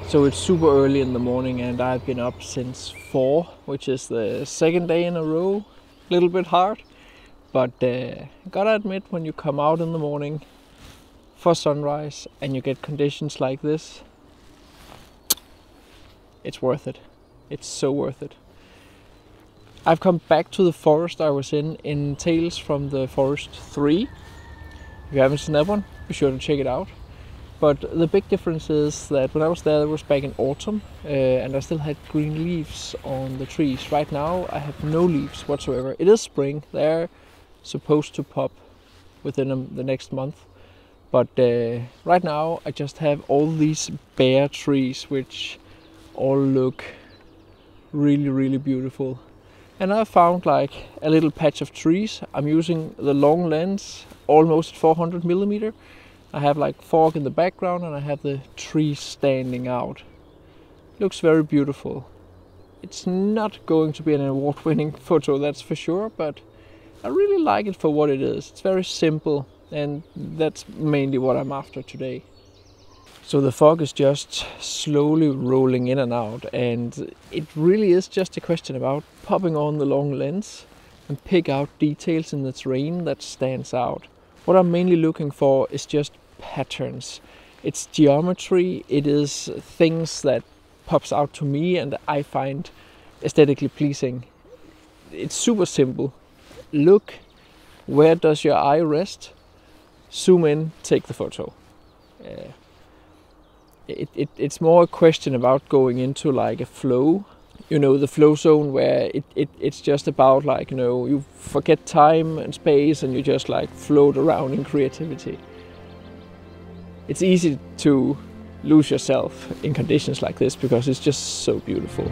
So it's super early in the morning and I've been up since 4, which is the second day in a row. A little bit hard, but gotta admit, when you come out in the morning for sunrise and you get conditions like this, it's worth it. It's so worth it. I've come back to the forest I was in Tales from the Forest 3. If you haven't seen that one, be sure to check it out. But the big difference is that when I was there, it was back in autumn, and I still had green leaves on the trees. Right now, I have no leaves whatsoever. It is spring. They're supposed to pop within the next month. But right now, I just have all these bare trees, which all look really, really beautiful. And I found like a little patch of trees. I'm using the long lens, almost 400mm. I have like fog in the background and I have the trees standing out. Looks very beautiful. It's not going to be an award-winning photo, that's for sure, but I really like it for what it is. It's very simple, and that's mainly what I'm after today. So the fog is just slowly rolling in and out, and it really is just a question about popping on the long lens and pick out details in the terrain that stands out. What I'm mainly looking for is just patterns. It's geometry, it is things that pops out to me and I find aesthetically pleasing. It's super simple. Look, where does your eye rest? Zoom in, take the photo. It's more a question about going into like a flow, you know, the flow zone where it's just about like, you know, you forget time and space and you just like float around in creativity. It's easy to lose yourself in conditions like this because it's just so beautiful.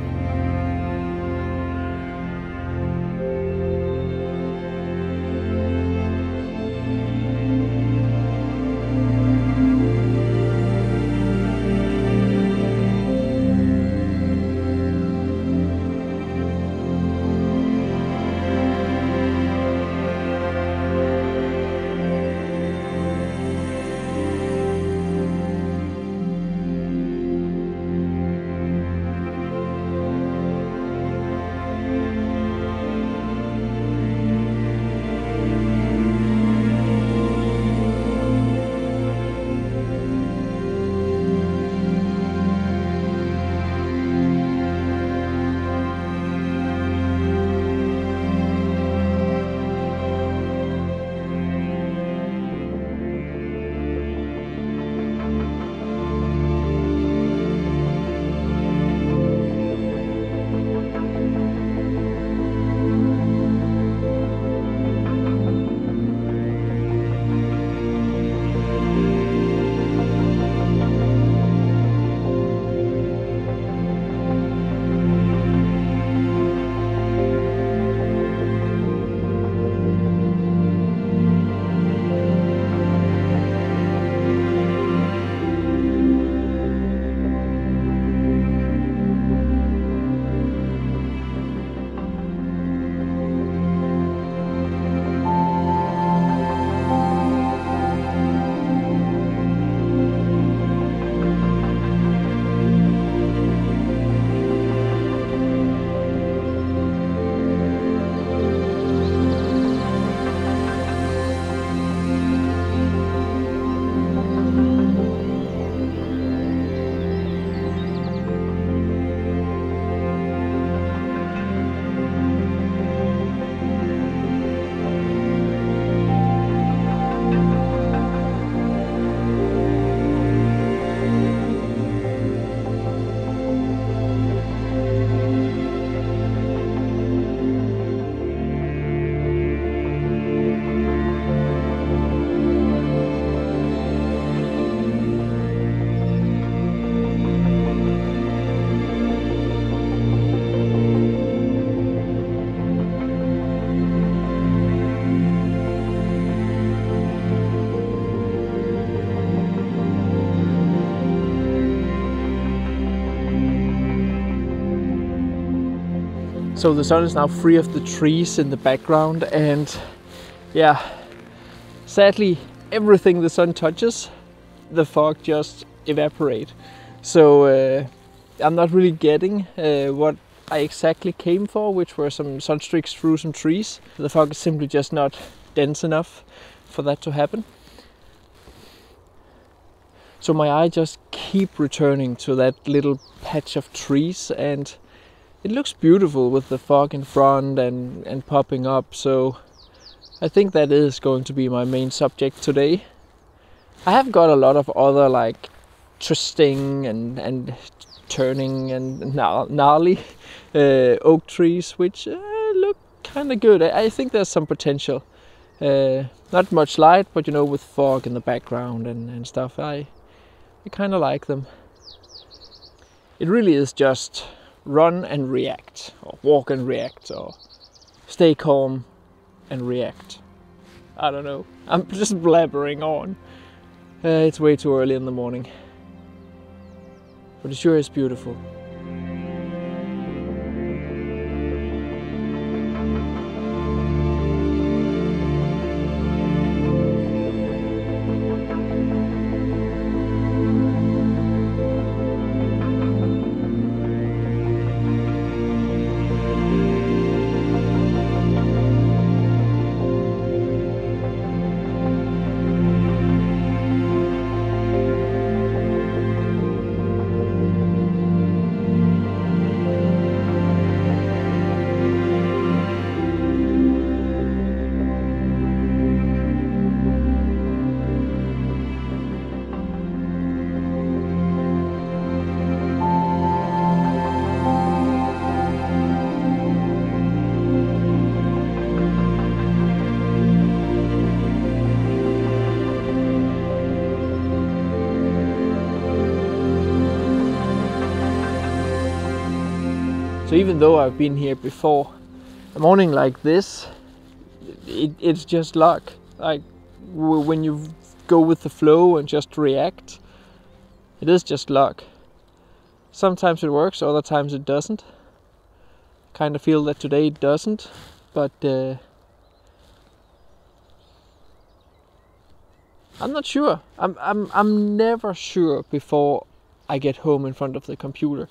So the sun is now free of the trees in the background, and yeah, sadly everything the sun touches, the fog just evaporates. So I'm not really getting what I exactly came for, which were some sun streaks through some trees. The fog is simply just not dense enough for that to happen. So my eye just keep returning to that little patch of trees, and it looks beautiful with the fog in front and popping up. So I think that is going to be my main subject today. I have got a lot of other like twisting and turning and gnarly oak trees, which look kind of good. I think there's some potential. Not much light, but you know, with fog in the background and stuff, I kind of like them. It really is just run and react, or walk and react, or stay calm and react. I don't know. I'm just blabbering on. It's way too early in the morning. But it sure is beautiful. So even though I've been here before, a morning like this, it's just luck. Like when you go with the flow and just react, it is just luck. Sometimes it works, other times it doesn't. Kind of feel that today it doesn't, but I'm not sure. I'm never sure before I get home in front of the computer.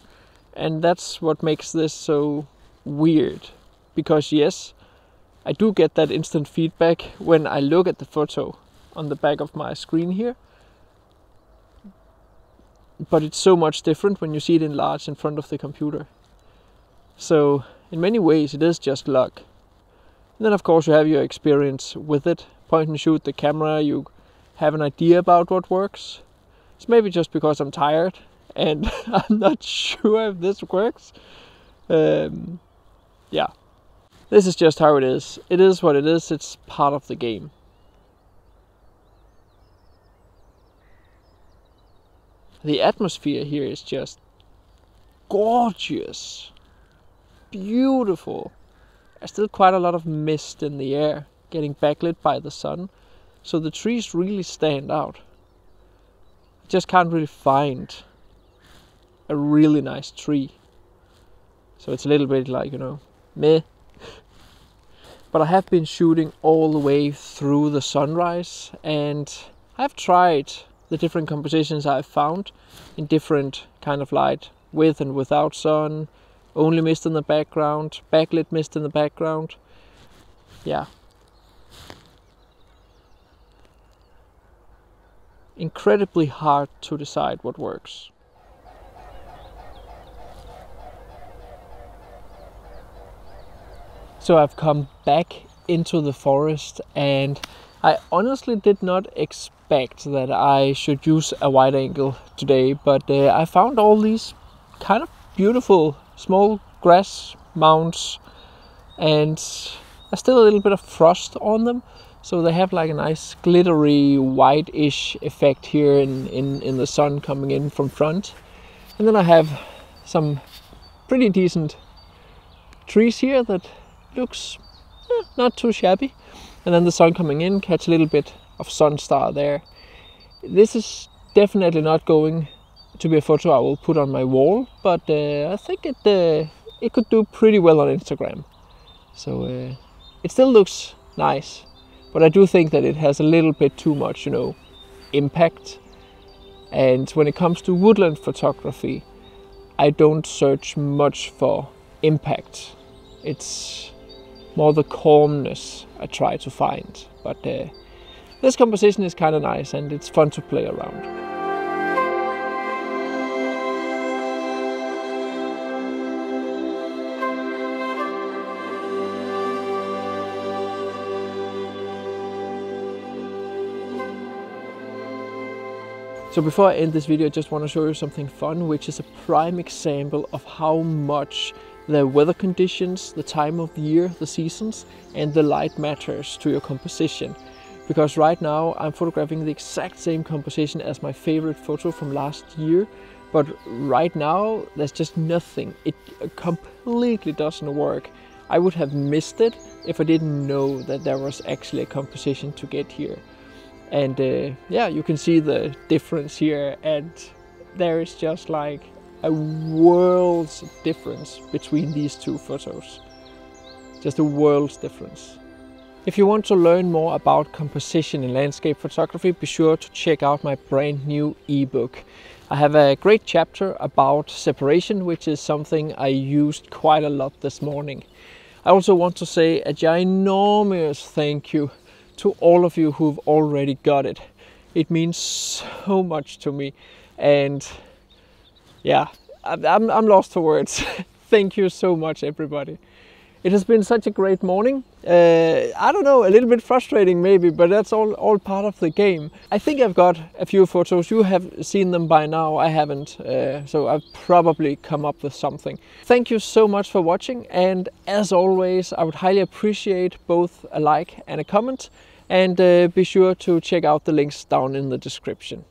And that's what makes this so weird. Because yes, I do get that instant feedback when I look at the photo on the back of my screen here. But it's so much different when you see it enlarged in front of the computer. So in many ways it is just luck. And then of course you have your experience with it. Point and shoot the camera, you have an idea about what works. It's maybe just because I'm tired and I'm not sure if this works. Yeah, this is just how it is. It is what it is. It's part of the game. The atmosphere here is just gorgeous, beautiful. There's still quite a lot of mist in the air, getting backlit by the sun, so the trees really stand out. I just can't really find a really nice tree. So it's a little bit like, you know, meh. But I have been shooting all the way through the sunrise, and I've tried the different compositions I've found in different kind of light, with and without sun, only mist in the background, backlit mist in the background. Yeah. Incredibly hard to decide what works. So I've come back into the forest, and I honestly did not expect that I should use a wide angle today, but I found all these kind of beautiful small grass mounds, and there's still a little bit of frost on them, so they have like a nice glittery white-ish effect here in the sun coming in from front. And then I have some pretty decent trees here that looks not too shabby, and then the sun coming in, catch a little bit of sun star there. This is definitely not going to be a photo I will put on my wall, but I think it could do pretty well on Instagram. So it still looks nice, but I do think that it has a little bit too much, you know, impact. And when it comes to woodland photography, I don't search much for impact. It's more the calmness I try to find. But this composition is kind of nice and it's fun to play around. So before I end this video, I just want to show you something fun, which is a prime example of how much the weather conditions, the time of year, the seasons, and the light matters to your composition. Because right now I'm photographing the exact same composition as my favorite photo from last year, but right now there's just nothing. It completely doesn't work. I would have missed it if I didn't know that there was actually a composition to get here. And yeah, you can see the difference here, and there is just like a world's difference between these two photos. Just a world's difference. If you want to learn more about composition in landscape photography, be sure to check out my brand new ebook. I have a great chapter about separation, which is something I used quite a lot this morning. I also want to say a ginormous thank you to all of you who've already got it. It means so much to me, and yeah, I'm lost for words. Thank you so much, everybody. It has been such a great morning. I don't know, a little bit frustrating maybe, but that's all part of the game. I think I've got a few photos. You have seen them by now. I haven't, so I've probably come up with something. Thank you so much for watching, and as always, I would highly appreciate both a like and a comment, and be sure to check out the links down in the description.